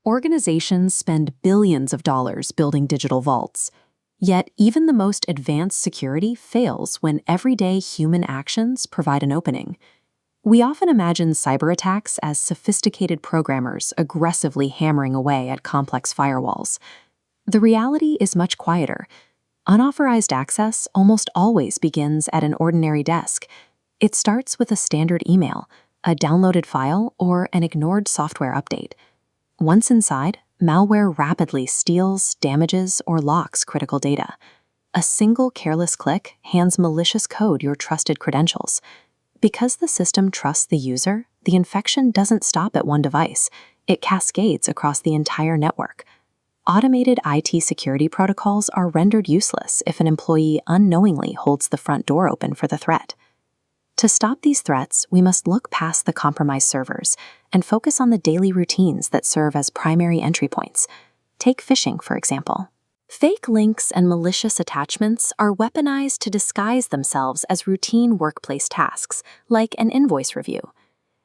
Organizations spend billions of dollars building digital vaults. Yet, even the most advanced security fails when everyday human actions provide an opening. We often imagine cyber attacks as sophisticated programmers aggressively hammering away at complex firewalls. The reality is much quieter. Unauthorized access almost always begins at an ordinary desk. It starts with a standard email, a downloaded file, or an ignored software update. Once inside, malware rapidly steals, damages, or locks critical data. A single careless click hands malicious code your trusted credentials. Because the system trusts the user, the infection doesn't stop at one device. It cascades across the entire network. Automated IT security protocols are rendered useless if an employee unknowingly holds the front door open for the threat. To stop these threats, we must look past the compromised servers and focus on the daily routines that serve as primary entry points. Take phishing, for example. Fake links and malicious attachments are weaponized to disguise themselves as routine workplace tasks, like an invoice review.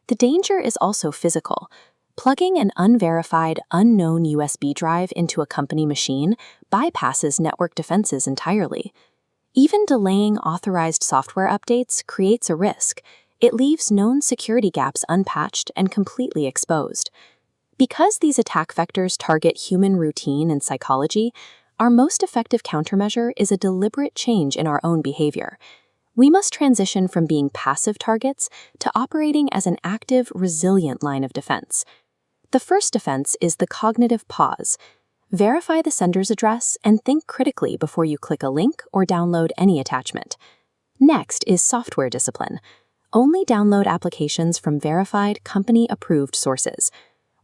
The danger is also physical. Plugging an unverified, unknown USB drive into a company machine bypasses network defenses entirely. Even delaying authorized software updates creates a risk. It leaves known security gaps unpatched and completely exposed. Because these attack vectors target human routine and psychology, our most effective countermeasure is a deliberate change in our own behavior. We must transition from being passive targets to operating as an active, resilient line of defense. The first defense is the cognitive pause. Verify the sender's address and think critically before you click a link or download any attachment. Next is software discipline. Only download applications from verified, company-approved sources.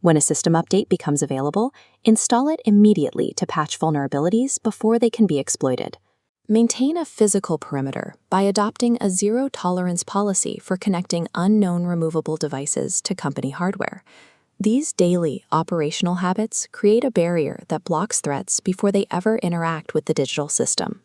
When a system update becomes available, install it immediately to patch vulnerabilities before they can be exploited. Maintain a physical perimeter by adopting a zero-tolerance policy for connecting unknown removable devices to company hardware. These daily operational habits create a barrier that blocks threats before they ever interact with the digital system.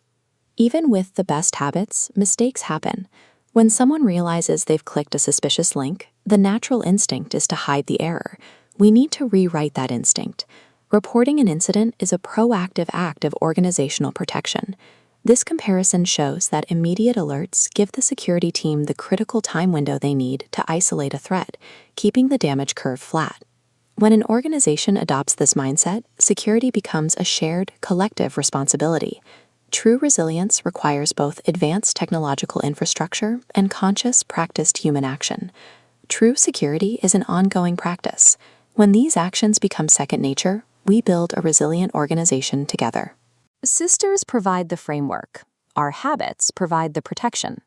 Even with the best habits, mistakes happen. When someone realizes they've clicked a suspicious link, the natural instinct is to hide the error. We need to rewrite that instinct. Reporting an incident is a proactive act of organizational protection. This comparison shows that immediate alerts give the security team the critical time window they need to isolate a threat, keeping the damage curve flat. When an organization adopts this mindset, security becomes a shared, collective responsibility. True resilience requires both advanced technological infrastructure and conscious, practiced human action. True security is an ongoing practice. When these actions become second nature, we build a resilient organization together. Systems provide the framework. Our habits provide the protection.